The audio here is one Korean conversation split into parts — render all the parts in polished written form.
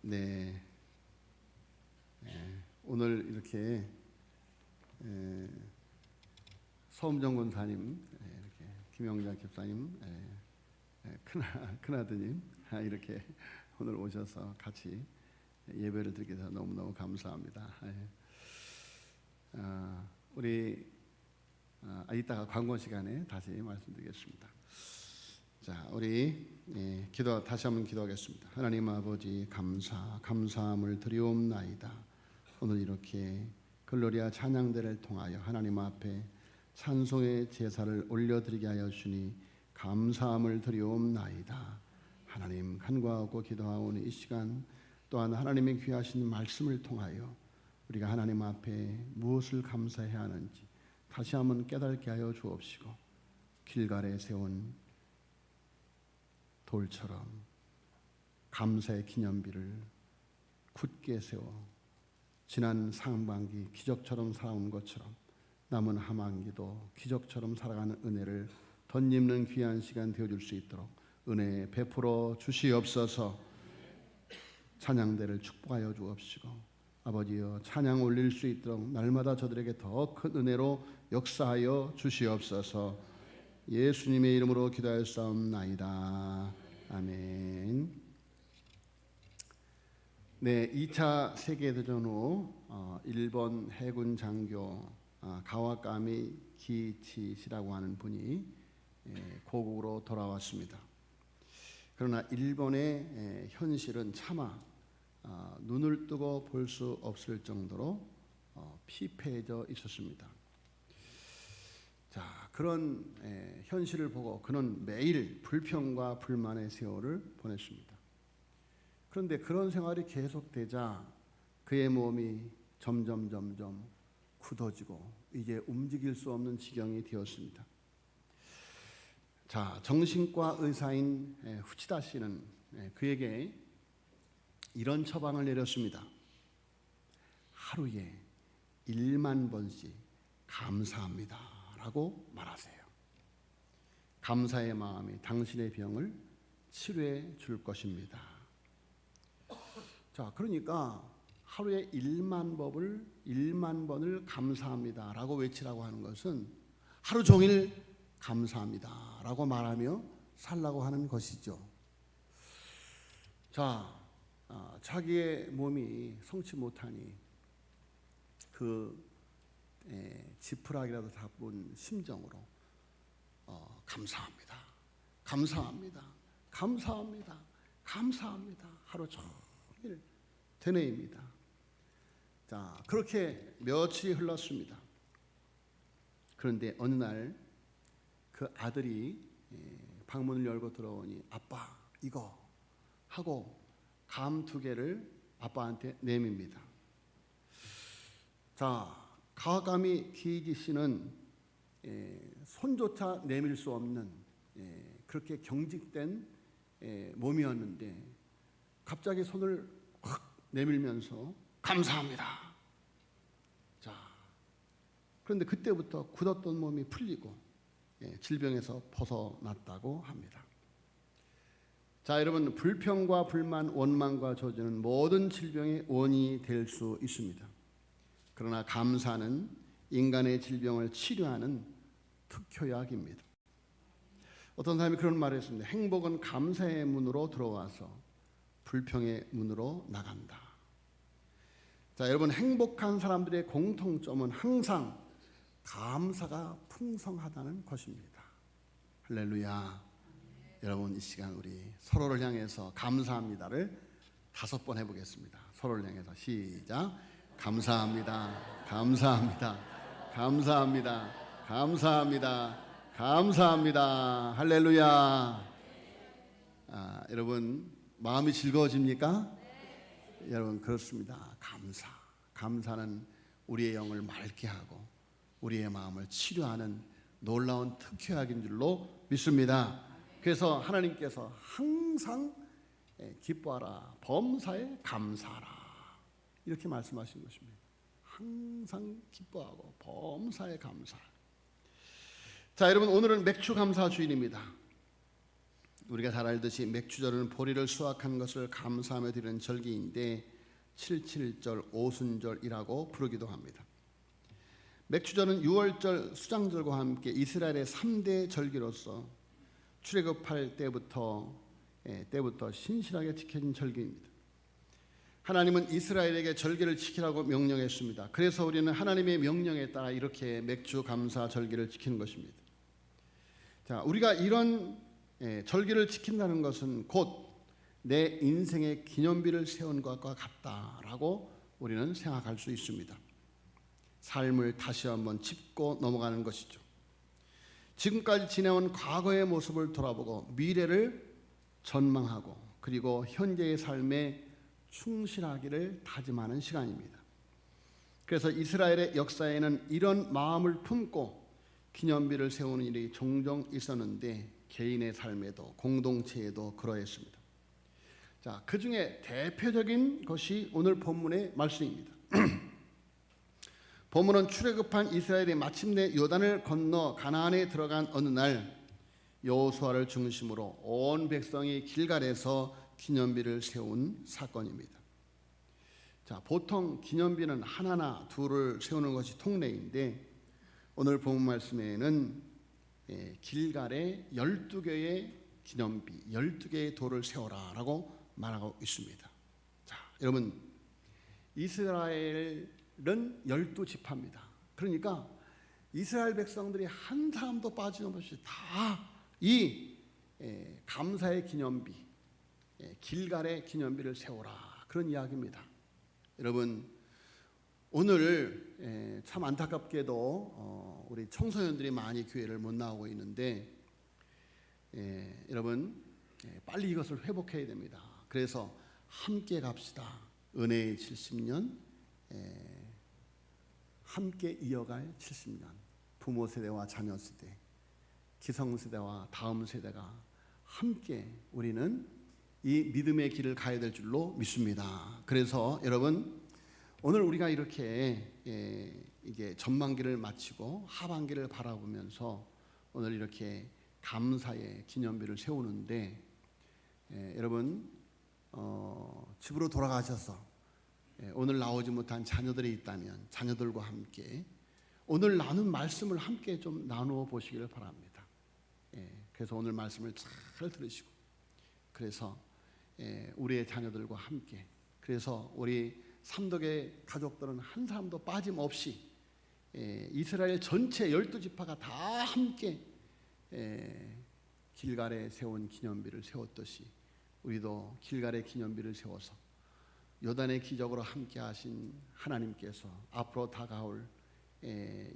네, 오늘 이렇게 서음정 권사님, 이렇게 김영자 집사님, 큰아드님 이렇게 오늘 오셔서 같이 예배를 드리게 돼서 너무너무 감사합니다. 우리 이따가 광고 시간에 다시 말씀드리겠습니다. 자, 우리 다시 한번 기도하겠습니다. 하나님 아버지, 감사함을 드리옵나이다. 오늘 이렇게 글로리아 찬양대를 통하여 하나님 앞에 찬송의 제사를 올려드리게 하여 주니 감사함을 드리옵나이다. 하나님, 간구하고 기도하오니 이 시간 또한 하나님의 귀하신 말씀을 통하여 우리가 하나님 앞에 무엇을 감사해야 하는지 다시 한번 깨닫게 하여 주옵시고, 길갈에 세운 돌처럼 감사의 기념비를 굳게 세워 지난 상반기 기적처럼 살아온 것처럼 남은 하반기도 기적처럼 살아가는 은혜를 덧입는 귀한 시간 되어줄 수 있도록 은혜 베풀어 주시옵소서. 찬양대를 축복하여 주옵시고, 아버지여, 찬양 올릴 수 있도록 날마다 저들에게 더 큰 은혜로 역사하여 주시옵소서. 예수님의 이름으로 기도하였사옵나이다. 아멘. 네, 2차 세계대전 후 일본 해군 장교 가와카미 기치시라고 하는 분이 고국으로 돌아왔습니다. 그러나 일본의 현실은 차마 눈을 뜨고 볼 수 없을 정도로 피폐해져 있었습니다. 자, 그런 현실을 보고 그는 매일 불평과 불만의 세월을 보냈습니다. 그런데 그런 생활이 계속되자 그의 몸이 점점 굳어지고 이제 움직일 수 없는 지경이 되었습니다. 자, 정신과 의사인 후치다 씨는 그에게 이런 처방을 내렸습니다. 하루에 1만 번씩 감사합니다 라고 말하세요. 감사의 마음이 당신의 병을 치료해 줄 것입니다. 자, 그러니까 하루에 1만 번을 감사합니다 라고 외치라고 하는 것은 하루 종일 감사합니다 라고 말하며 살라고 하는 것이죠. 자, 자기의 몸이 성치 못하니 그 지푸라기라도 잡은 심정으로 감사합니다, 감사합니다, 감사합니다, 감사합니다 하루 종일 되뇌입니다. 자, 그렇게 며칠이 흘렀습니다. 그런데 어느 날 그 아들이 방문을 열고 들어오니 아빠 이거 하고 감 2개를 아빠한테 내밉니다. 자, 가와카미 기이지 씨는 손조차 내밀 수 없는 그렇게 경직된 몸이었는데 갑자기 손을 확 내밀면서 감사합니다. 자, 그런데 그때부터 굳었던 몸이 풀리고 질병에서 벗어났다고 합니다. 자, 여러분, 불평과 불만, 원망과 저주는 모든 질병의 원인이 될 수 있습니다. 그러나 감사는 인간의 질병을 치료하는 특효약입니다. 어떤 사람이 그런 말을 했습니다. 행복은 감사의 문으로 들어와서 불평의 문으로 나간다. 자, 여러분, 행복한 사람들의 공통점은 항상 감사가 풍성하다는 것입니다. 할렐루야. 여러분, 이 시간 우리 서로를 향해서 감사합니다를 5번 해보겠습니다. 서로를 향해서 시작. 감사합니다, 감사합니다, 감사합니다, 감사합니다, 감사합니다. 할렐루야. 여러분, 마음이 즐거워집니까? 여러분, 그렇습니다. 감사는 우리의 영을 맑게 하고 우리의 마음을 치료하는 놀라운 특효약인 줄로 믿습니다. 그래서 하나님께서 항상 기뻐하라, 범사에 감사하라 이렇게 말씀하신 것입니다. 항상 기뻐하고 범사에 감사. 자, 여러분, 오늘은 맥주 감사 주일입니다. 우리가 잘 알듯이 맥추절은 보리를 수확한 것을 감사하며 드리는 절기인데 77절 오순절이라고 부르기도 합니다. 맥추절은 유월절 수장절과 함께 이스라엘의 3대 절기로서 출애굽할 때부터 신실하게 지켜진 절기입니다. 하나님은 이스라엘에게 절기를 지키라고 명령했습니다. 그래서 우리는 하나님의 명령에 따라 이렇게 맥주 감사 절기를 지키는 것입니다. 자, 우리가 이런 절기를 지킨다는 것은 곧 내 인생의 기념비를 세운 것과 같다라고 우리는 생각할 수 있습니다. 삶을 다시 한번 짚고 넘어가는 것이죠. 지금까지 지내온 과거의 모습을 돌아보고 미래를 전망하고 그리고 현재의 삶에 충실하기를 다짐하는 시간입니다. 그래서 이스라엘의 역사에는 이런 마음을 품고 기념비를 세우는 일이 종종 있었는데 개인의 삶에도 공동체에도 그러했습니다. 자, 그 중에 대표적인 것이 오늘 본문의 말씀입니다. 본문은 출애굽한 이스라엘이 마침내 요단을 건너 가나안에 들어간 어느 날 여호수아를 중심으로 온 백성이 길갈에서 기념비를 세운 사건입니다. 자, 보통 기념비는 하나나 둘을 세우는 것이 통례인데 오늘 본문 말씀에는 길갈에 12개의 기념비, 12개의 돌을 세워라라고 말하고 있습니다. 자, 여러분, 이스라엘은 12지파입니다. 그러니까 이스라엘 백성들이 한 사람도 빠짐없이 다 이 감사의 기념비, 길갈의 기념비를 세워라, 그런 이야기입니다. 여러분, 오늘 참 안타깝게도 우리 청소년들이 많이 교회를 못 나오고 있는데 여러분, 빨리 이것을 회복해야 됩니다. 그래서 함께 갑시다. 은혜의 70년, 함께 이어갈 70년. 부모 세대와 자녀 세대, 기성세대와 다음 세대가 함께 우리는 이 믿음의 길을 가야 될 줄로 믿습니다. 그래서 여러분, 오늘 우리가 이렇게 이제 전반기를 마치고 하반기를 바라보면서 오늘 이렇게 감사의 기념비를 세우는데 여러분, 집으로 돌아가셔서 오늘 나오지 못한 자녀들이 있다면 자녀들과 함께 오늘 나눈 말씀을 함께 좀 나누어 보시기를 바랍니다. 그래서 오늘 말씀을 잘 들으시고 그래서 우리의 자녀들과 함께, 그래서 우리 삼덕의 가족들은 한 사람도 빠짐없이 이스라엘 전체 12지파가 다 함께 길갈에 세운 기념비를 세웠듯이 우리도 길갈의 기념비를 세워서 요단의 기적으로 함께 하신 하나님께서 앞으로 다가올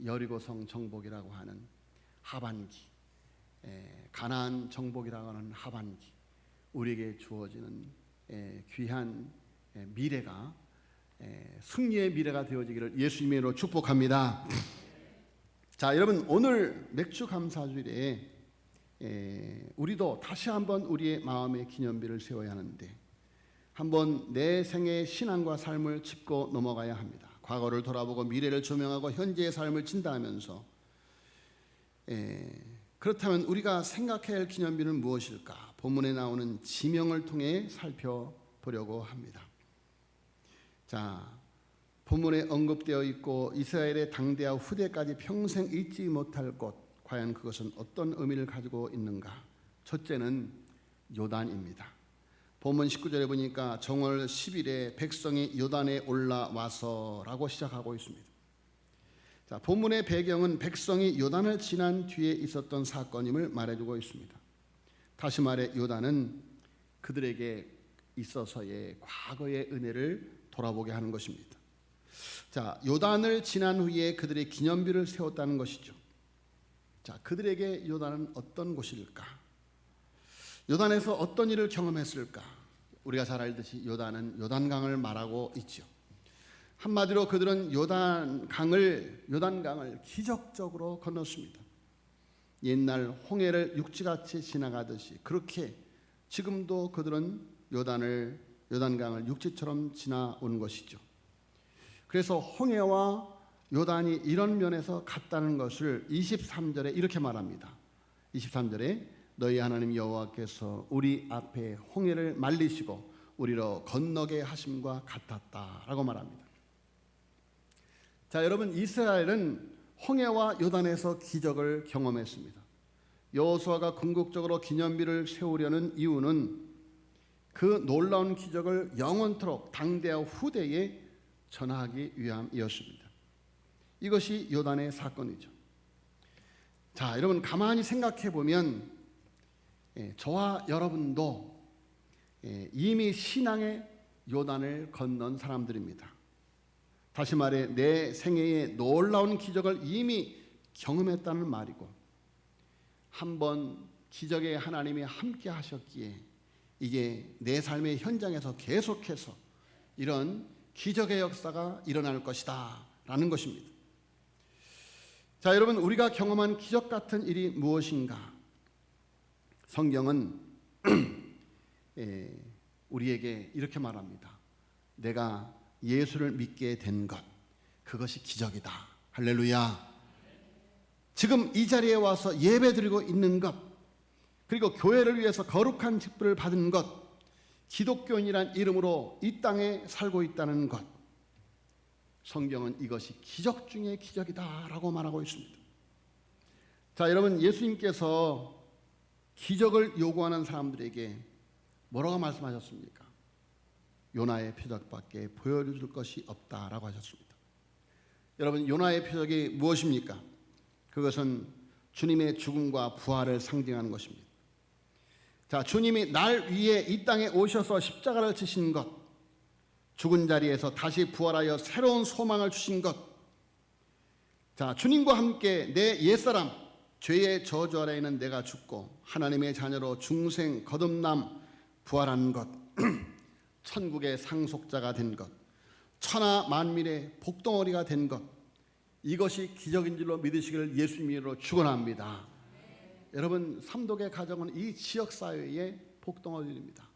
여리고성 정복이라고 하는 하반기, 가나안 정복이라고 하는 하반기, 우리에게 주어지는 귀한 미래가 승리의 미래가 되어지기를 예수님의 이름으로 축복합니다. 자, 여러분, 오늘 맥주 감사주일에 우리도 다시 한번 우리의 마음의 기념비를 세워야 하는데 한번 내 생의 신앙과 삶을 짚고 넘어가야 합니다. 과거를 돌아보고 미래를 조명하고 현재의 삶을 진단하면서 그렇다면 우리가 생각해야 할 기념비는 무엇일까? 본문에 나오는 지명을 통해 살펴보려고 합니다. 자, 본문에 언급되어 있고 이스라엘의 당대와 후대까지 평생 잊지 못할 곳, 과연 그것은 어떤 의미를 가지고 있는가? 첫째는 요단입니다. 본문 19절에 보니까 정월 10일에 백성이 요단에 올라와서라고 시작하고 있습니다. 자, 본문의 배경은 백성이 요단을 지난 뒤에 있었던 사건임을 말해주고 있습니다. 다시 말해 요단은 그들에게 있어서의 과거의 은혜를 돌아보게 하는 것입니다. 자, 요단을 지난 후에 그들의 기념비를 세웠다는 것이죠. 자, 그들에게 요단은 어떤 곳일까? 요단에서 어떤 일을 경험했을까? 우리가 잘 알듯이 요단은 요단강을 말하고 있죠. 한마디로 그들은 요단강을 기적적으로 건넜습니다. 옛날 홍해를 육지같이 지나가듯이 그렇게 지금도 그들은 요단강을 육지처럼 지나온 것이죠. 그래서 홍해와 요단이 이런 면에서 같다는 것을 23절에 이렇게 말합니다. 23절에 너희 하나님 여호와께서 우리 앞에 홍해를 말리시고 우리로 건너게 하심과 같았다라고 말합니다. 자, 여러분, 이스라엘은 홍해와 요단에서 기적을 경험했습니다. 여호수아가 궁극적으로 기념비를 세우려는 이유는 그 놀라운 기적을 영원토록 당대와 후대에 전하기 위함이었습니다. 이것이 요단의 사건이죠. 자, 여러분, 가만히 생각해 보면 저와 여러분도 이미 신앙의 요단을 건넌 사람들입니다. 다시 말해 내 생애의 놀라운 기적을 이미 경험했다는 말이고, 한번 기적의 하나님이 함께 하셨기에 이게 내 삶의 현장에서 계속해서 이런 기적의 역사가 일어날 것이다 라는 것입니다. 자, 여러분, 우리가 경험한 기적 같은 일이 무엇인가? 성경은 우리에게 이렇게 말합니다. 내가 예수를 믿게 된 것, 그것이 기적이다. 할렐루야. 지금 이 자리에 와서 예배드리고 있는 것, 그리고 교회를 위해서 거룩한 직분을 받은 것, 기독교인이란 이름으로 이 땅에 살고 있다는 것, 성경은 이것이 기적 중에 기적이다라고 말하고 있습니다. 자, 여러분, 예수님께서 기적을 요구하는 사람들에게 뭐라고 말씀하셨습니까? 요나의 표적밖에 보여줄 것이 없다라고 하셨습니다. 여러분, 요나의 표적이 무엇입니까? 그것은 주님의 죽음과 부활을 상징하는 것입니다. 자, 주님이 날 위해 이 땅에 오셔서 십자가를 지신 것, 죽은 자리에서 다시 부활하여 새로운 소망을 주신 것, 자, 주님과 함께 내 옛사람, 죄의 저주 아래에 있는 내가 죽고 하나님의 자녀로 중생 거듭남 부활한 것, 천국의 상속자가 된 것, 천하 만민의 복덩어리가 된 것, 이것이 기적인 줄로 믿으시기를 예수님 이름으로 축원합니다. 여러분, 삼독의 가정은 이 지역사회의 복덩어들입니다.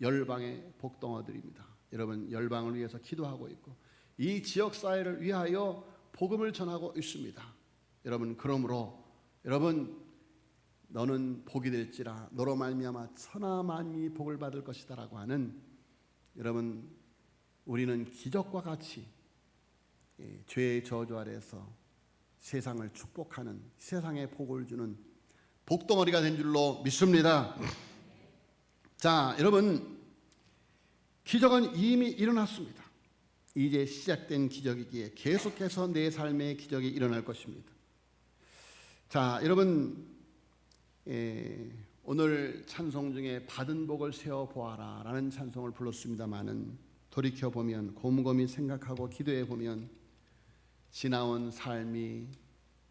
열방의 복덩어들입니다. 여러분, 열방을 위해서 기도하고 있고 이 지역사회를 위하여 복음을 전하고 있습니다. 여러분, 그러므로 여러분, 너는 복이 될지라 너로 말미암아 천하 만민이 복을 받을 것이다 라고 하는, 여러분, 우리는 기적과 같이 죄의 저주 아래에서 세상을 축복하는, 세상에 복을 주는 복덩어리가 된 줄로 믿습니다. 자, 여러분, 기적은 이미 일어났습니다. 이제 시작된 기적이기에 계속해서 내 삶의 기적이 일어날 것입니다. 자, 여러분, 오늘 찬송 중에 받은 복을 세어보아라 라는 찬송을 불렀습니다마는 돌이켜보면, 곰곰이 생각하고 기도해보면 지나온 삶이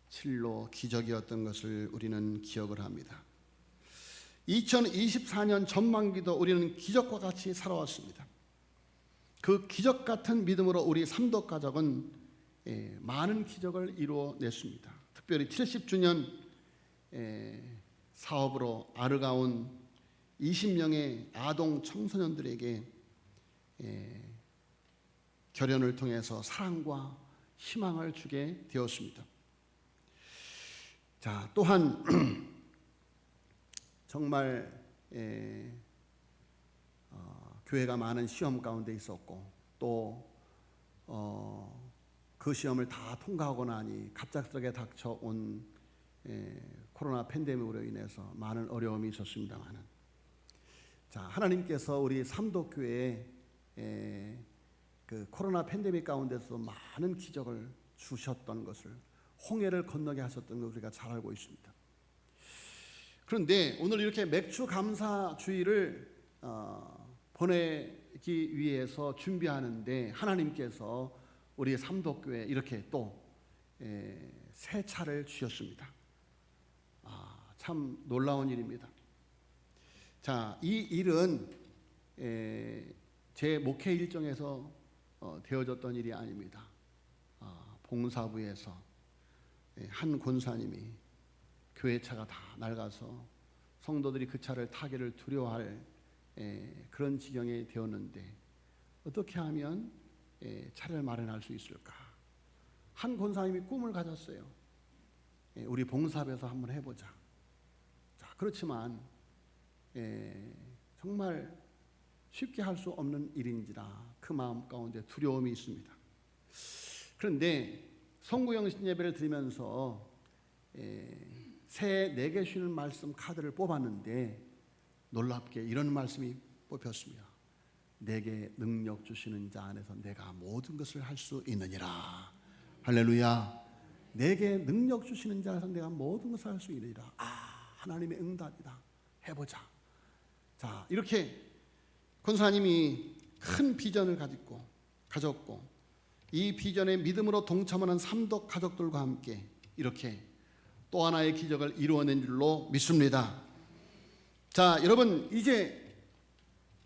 실로 기적이었던 것을 우리는 기억을 합니다. 2024년 전반기도 우리는 기적과 같이 살아왔습니다. 그 기적 같은 믿음으로 우리 삼독 가족은 많은 기적을 이루어냈습니다. 특별히 70주년 사업으로 아르가운 20명의 아동 청소년들에게 결연을 통해서 사랑과 희망을 주게 되었습니다. 자, 또한 정말 교회가 많은 시험 가운데 있었고, 또 그 시험을 다 통과하고 나니 갑작스럽게 닥쳐온 코로나 팬데믹으로 인해서 많은 어려움이 있었습니다만은, 자, 하나님께서 우리 삼독교회에 그 코로나 팬데믹 가운데서 많은 기적을 주셨던 것을, 홍해를 건너게 하셨던 걸 우리가 잘 알고 있습니다. 그런데 오늘 이렇게 맥주 감사 주일을 보내기 위해서 준비하는데 하나님께서 우리 삼독교회에 이렇게 또 새 차를 주셨습니다. 참 놀라운 일입니다. 자, 이 일은 제 목회 일정에서 되어졌던 일이 아닙니다. 봉사부에서 한 권사님이 교회 차가 다 낡아서 성도들이 그 차를 타기를 두려워할 그런 지경에 되었는데 어떻게 하면 차를 마련할 수 있을까? 한 권사님이 꿈을 가졌어요. 우리 봉사부에서 한번 해보자. 자, 그렇지만 정말 쉽게 할 수 없는 일인지라 그 마음 가운데 두려움이 있습니다. 그런데 성구영신 예배를 드리면서 새해 내게 주시는 말씀 카드를 뽑았는데 놀랍게 이런 말씀이 뽑혔습니다. 내게 능력 주시는 자 안에서 내가 모든 것을 할 수 있느니라. 할렐루야. 내게 능력 주시는 자 안에서 내가 모든 것을 할 수 있느니라. 하나님의 응답이다. 해보자. 자, 이렇게 권사님이 큰 비전을 가졌고 이 비전에 믿음으로 동참하는 삼덕 가족들과 함께 이렇게 또 하나의 기적을 이루어낸 줄로 믿습니다. 자, 여러분, 이제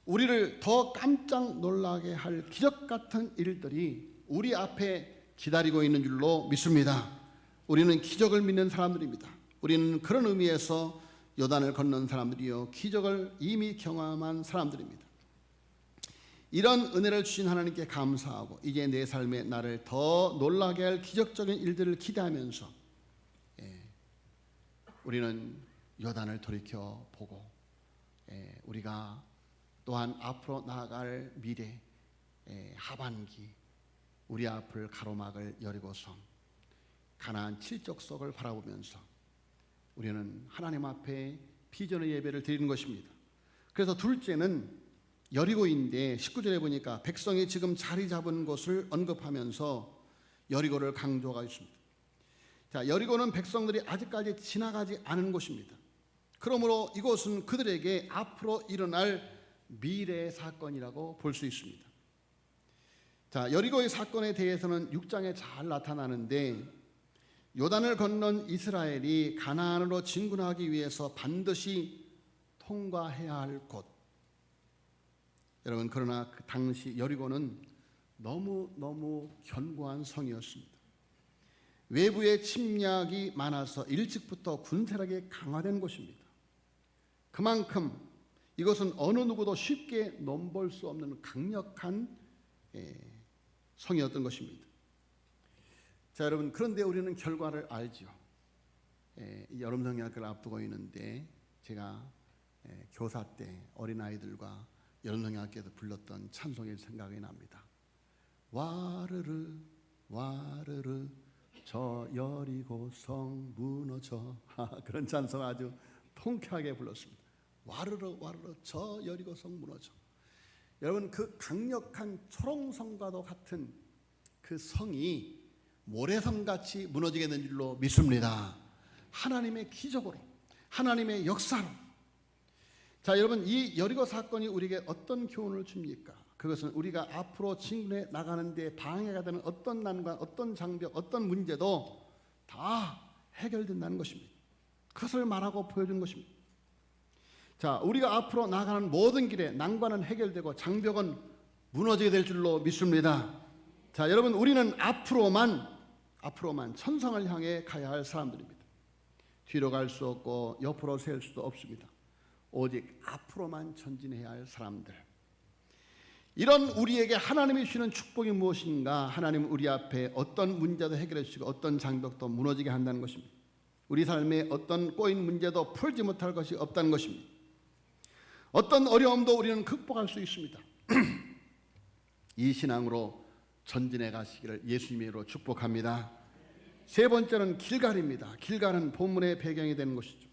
우리를 더 깜짝 놀라게 할 기적 같은 일들이 우리 앞에 기다리고 있는 줄로 믿습니다. 우리는 기적을 믿는 사람들입니다. 우리는 그런 의미에서 요단을 건넌 사람들이요, 기적을 이미 경험한 사람들입니다. 이런 은혜를 주신 하나님께 감사하고 이제 내 삶에 나를 더 놀라게 할 기적적인 일들을 기대하면서 우리는 요단을 돌이켜보고 우리가 또한 앞으로 나아갈 미래 하반기 우리 앞을 가로막을 여리고성 가나안 칠족석을 바라보면서 우리는 하나님 앞에 비전의 예배를 드리는 것입니다. 그래서 둘째는 여리고인데 19절에 보니까 백성이 지금 자리 잡은 곳을 언급하면서 여리고를 강조하고 있습니다. 자, 여리고는 백성들이 아직까지 지나가지 않은 곳입니다. 그러므로 이곳은 그들에게 앞으로 일어날 미래의 사건이라고 볼 수 있습니다. 자, 여리고의 사건에 대해서는 6장에 잘 나타나는데 요단을 건넌 이스라엘이 가나안으로 진군하기 위해서 반드시 통과해야 할 곳. 여러분, 그러나 그 당시 여리고는 너무 견고한 성이었습니다. 외부의 침략이 많아서 일찍부터 군사력이 강화된 곳입니다. 그만큼 이것은 어느 누구도 쉽게 넘볼 수 없는 강력한 성이었던 것입니다. 자, 여러분, 그런데 우리는 결과를 알죠. 여름 성경학교를 앞두고 있는데 제가 교사 때 어린아이들과 여름 성경학교에서 불렀던 찬송이 생각이 납니다. 와르르 와르르 저 여리고성 무너져. 그런 찬송 아주 통쾌하게 불렀습니다. 와르르 와르르 저 여리고성 무너져. 여러분, 그 강력한 초롱성과도 같은 그 성이 모래성같이 무너지게 된 줄로 믿습니다. 하나님의 기적으로, 하나님의 역사로. 자, 여러분, 이 여리고 사건이 우리에게 어떤 교훈을 줍니까? 그것은 우리가 앞으로 진군해 나가는 데 방해가 되는 어떤 난관, 어떤 장벽, 어떤 문제도 다 해결된다는 것입니다. 그것을 말하고 보여준 것입니다. 자, 우리가 앞으로 나가는 모든 길에 난관은 해결되고 장벽은 무너지게 될 줄로 믿습니다. 자, 여러분, 우리는 앞으로만 천성을 향해 가야 할 사람들입니다. 뒤로 갈 수 없고 옆으로 셀 수도 없습니다. 오직 앞으로만 전진해야 할 사람들. 이런 우리에게 하나님이 주시는 축복이 무엇인가? 하나님은 우리 앞에 어떤 문제도 해결해 주시고 어떤 장벽도 무너지게 한다는 것입니다. 우리 삶에 어떤 꼬인 문제도 풀지 못할 것이 없다는 것입니다. 어떤 어려움도 우리는 극복할 수 있습니다. 이 신앙으로 전진해 가시기를 예수님의 이름으로 축복합니다. 세 번째는 길갈입니다. 길갈은 본문의 배경이 되는 것이죠.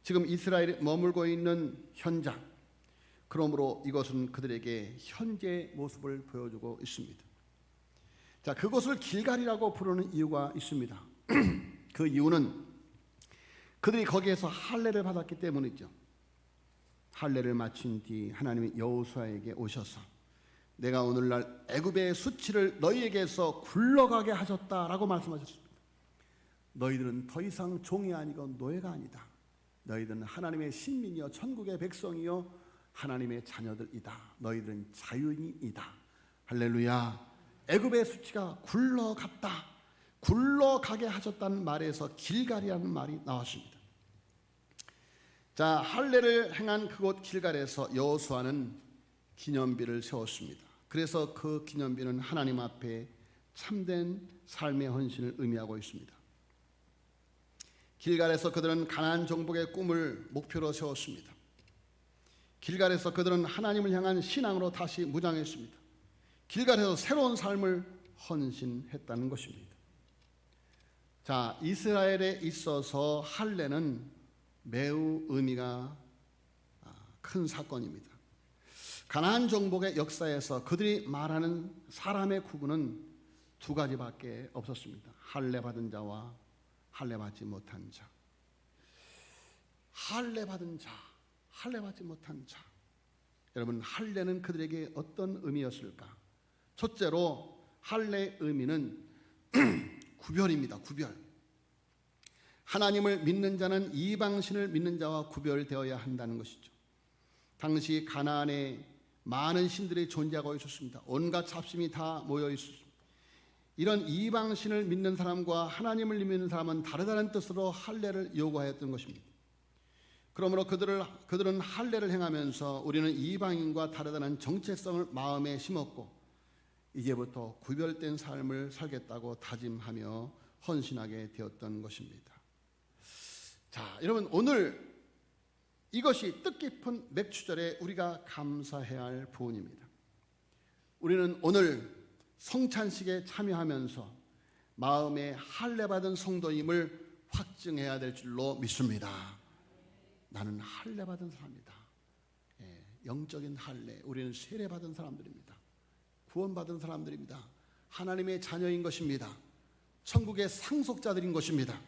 지금 이스라엘이 머물고 있는 현장, 그러므로 이것은 그들에게 현재의 모습을 보여주고 있습니다. 자, 그것을 길갈이라고 부르는 이유가 있습니다. 그 이유는 그들이 거기에서 할례를 받았기 때문이죠. 할례를 마친 뒤 하나님이 여호수아에게 오셔서 내가 오늘날 애굽의 수치를 너희에게서 굴러가게 하셨다라고 말씀하셨습니다. 너희들은 더 이상 종이 아니고 노예가 아니다. 너희들은 하나님의 신민이요 천국의 백성이요 하나님의 자녀들이다. 너희들은 자유인이다. 할렐루야. 애굽의 수치가 굴러갔다. 굴러가게 하셨다는 말에서 길갈이라는 말이 나왔습니다. 자, 할례를 행한 그곳 길갈에서 여호수아는 기념비를 세웠습니다. 그래서 그 기념비는 하나님 앞에 참된 삶의 헌신을 의미하고 있습니다. 길갈에서 그들은 가나안 정복의 꿈을 목표로 세웠습니다. 길갈에서 그들은 하나님을 향한 신앙으로 다시 무장했습니다. 길갈에서 새로운 삶을 헌신했다는 것입니다. 자, 이스라엘에 있어서 할례는 매우 의미가 큰 사건입니다. 가나안 정복의 역사에서 그들이 말하는 사람의 구분은 두 가지밖에 없었습니다. 할례 받은 자와 할례 받지 못한 자. 할례 받은 자, 할례 받지 못한 자. 여러분, 할례는 그들에게 어떤 의미였을까? 첫째로 할례의 의미는 구별입니다. 구별. 하나님을 믿는 자는 이방신을 믿는 자와 구별되어야 한다는 것이죠. 당시 가나안에 많은 신들이 존재하고 있었습니다. 온갖 잡심이 다 모여 있었습니다. 이런 이방신을 믿는 사람과 하나님을 믿는 사람은 다르다는 뜻으로 할례를 요구하였던 것입니다. 그러므로 그들은 할례를 행하면서 우리는 이방인과 다르다는 정체성을 마음에 심었고 이제부터 구별된 삶을 살겠다고 다짐하며 헌신하게 되었던 것입니다. 자, 여러분, 오늘 이것이 뜻깊은 맥추절에 우리가 감사해야 할 부분입니다. 우리는 오늘 성찬식에 참여하면서 마음에 할례 받은 성도임을 확증해야 될 줄로 믿습니다. 나는 할례 받은 사람이다. 영적인 할례, 우리는 세례 받은 사람들입니다. 구원받은 사람들입니다. 하나님의 자녀인 것입니다. 천국의 상속자들인 것입니다.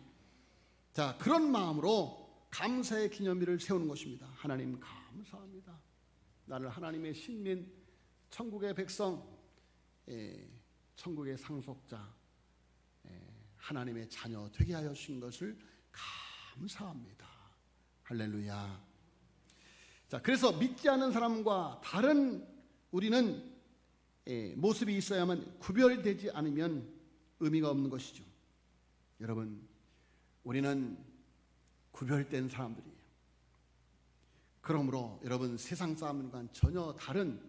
자, 그런 마음으로 감사의 기념일을 세우는 것입니다. 하나님 감사합니다. 나를 하나님의 신민, 천국의 백성, 천국의 상속자, 하나님의 자녀 되게 하여 주신 것을 감사합니다. 할렐루야. 자, 그래서 믿지 않는 사람과 다른 우리는 모습이 있어야만, 구별되지 않으면 의미가 없는 것이죠. 여러분, 우리는 구별된 사람들이에요. 그러므로 여러분, 세상 사람들과는 전혀 다른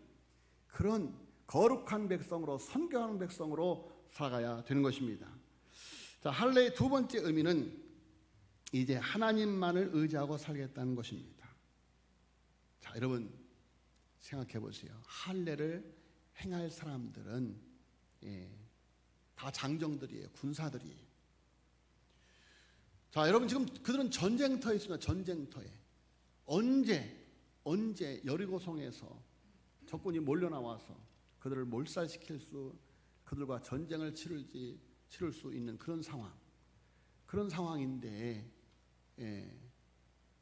그런 거룩한 백성으로, 선교하는 백성으로 살아가야 되는 것입니다. 자, 할례의 두 번째 의미는 이제 하나님만을 의지하고 살겠다는 것입니다. 자, 여러분 생각해 보세요. 할례를 행할 사람들은 다 장정들이에요. 군사들이에요. 자, 여러분, 지금 그들은 전쟁터에 있습니다. 전쟁터에. 언제 여리고성에서 적군이 몰려나와서 그들을 몰살시킬 그들과 전쟁을 치를 수 있는 그런 상황인데,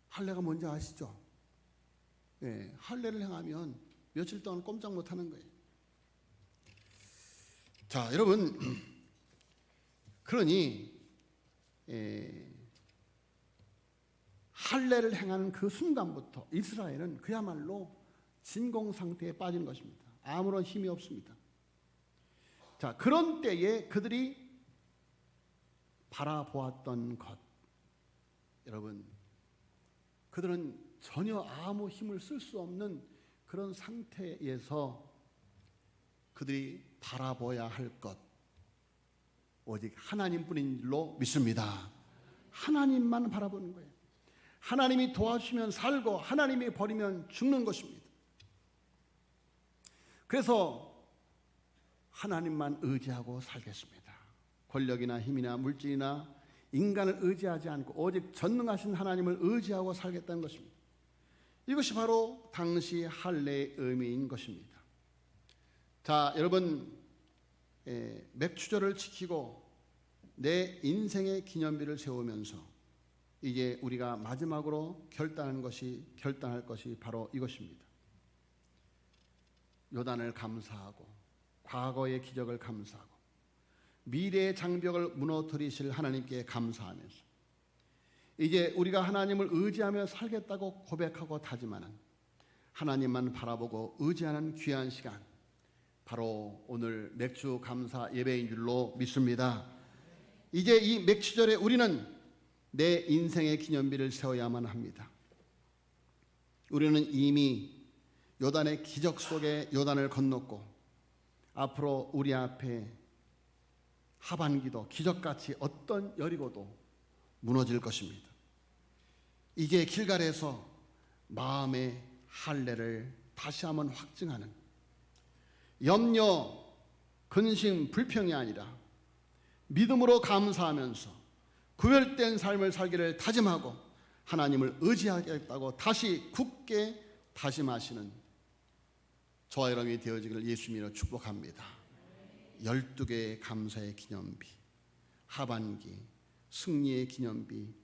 할례가 뭔지 아시죠? 할례를 행하면 며칠 동안 꼼짝 못하는 거예요. 자, 여러분, 그러니 할례를 행하는 그 순간부터 이스라엘은 그야말로 진공 상태에 빠진 것입니다. 아무런 힘이 없습니다. 자, 그런 때에 그들이 바라보았던 것, 여러분, 그들은 전혀 아무 힘을 쓸 수 없는 그런 상태에서 그들이 바라봐야 할 것, 오직 하나님뿐인 줄로 믿습니다. 하나님만 바라보는 거예요. 하나님이 도와주시면 살고 하나님이 버리면 죽는 것입니다. 그래서 하나님만 의지하고 살겠습니다. 권력이나 힘이나 물질이나 인간을 의지하지 않고 오직 전능하신 하나님을 의지하고 살겠다는 것입니다. 이것이 바로 당시 할례의 의미인 것입니다. 자, 여러분, 맥추절을 지키고 내 인생의 기념비를 세우면서 이제 우리가 마지막으로 결단할 것이 바로 이것입니다. 요단을 감사하고 과거의 기적을 감사하고 미래의 장벽을 무너뜨리실 하나님께 감사하면서 이제 우리가 하나님을 의지하며 살겠다고 고백하고 다짐하는, 하나님만 바라보고 의지하는 귀한 시간, 바로 오늘 맥주 감사 예배인 줄로 믿습니다. 이제 이 맥추절에 우리는 내 인생의 기념비를 세워야만 합니다. 우리는 이미 요단의 기적 속에 요단을 건넜고 앞으로 우리 앞에 하반기도 기적같이 어떤 여리고도 무너질 것입니다. 이게 길갈에서 마음의 할례를 다시 한번 확증하는, 염려, 근심, 불평이 아니라 믿음으로 감사하면서 구별된 삶을 살기를 다짐하고 하나님을 의지하겠다고 다시 굳게 다짐하시는 저와 여러분이 되어지기를 예수님으로 축복합니다. 12개의 감사의 기념비, 하반기 승리의 기념비,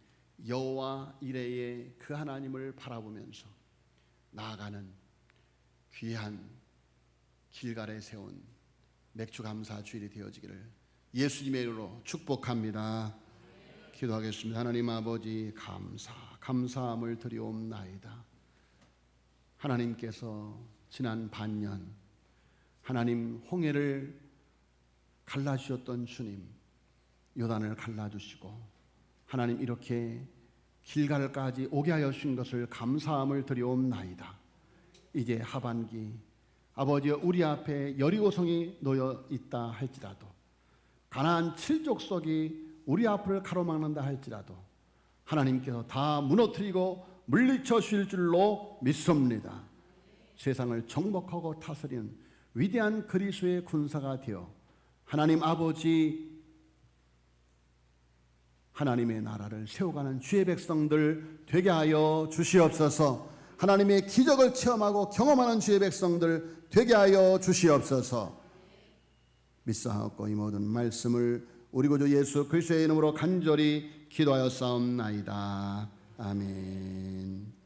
여호와 이레의 그 하나님을 바라보면서 나아가는 귀한 길갈에 세운 맥주 감사 주일이 되어지기를 예수님의 이름으로 축복합니다. 기도하겠습니다. 하나님 아버지, 감사함을 드리옵나이다. 하나님께서 지난 반년 하나님 홍해를 갈라주셨던 주님, 요단을 갈라주시고 하나님 이렇게 길갈까지 오게 하여 주신 것을 감사함을 드리옵나이다. 이제 하반기 아버지, 우리 앞에 여리고성이 놓여 있다 할지라도, 가나안 7족속이 우리 앞을 가로막는다 할지라도 하나님께서 다 무너뜨리고 물리쳐 주실 줄로 믿습니다. 세상을 정복하고 다스리는 위대한 그리스도의 군사가 되어 하나님 아버지, 하나님의 나라를 세워가는 주의 백성들 되게 하여 주시옵소서. 하나님의 기적을 체험하고 경험하는 주의 백성들 되게 하여 주시옵소서. 믿사옵고 이 모든 말씀을 우리 구주 예수 그리스도의 이름으로 간절히 기도하여 싸움나이다. 아멘.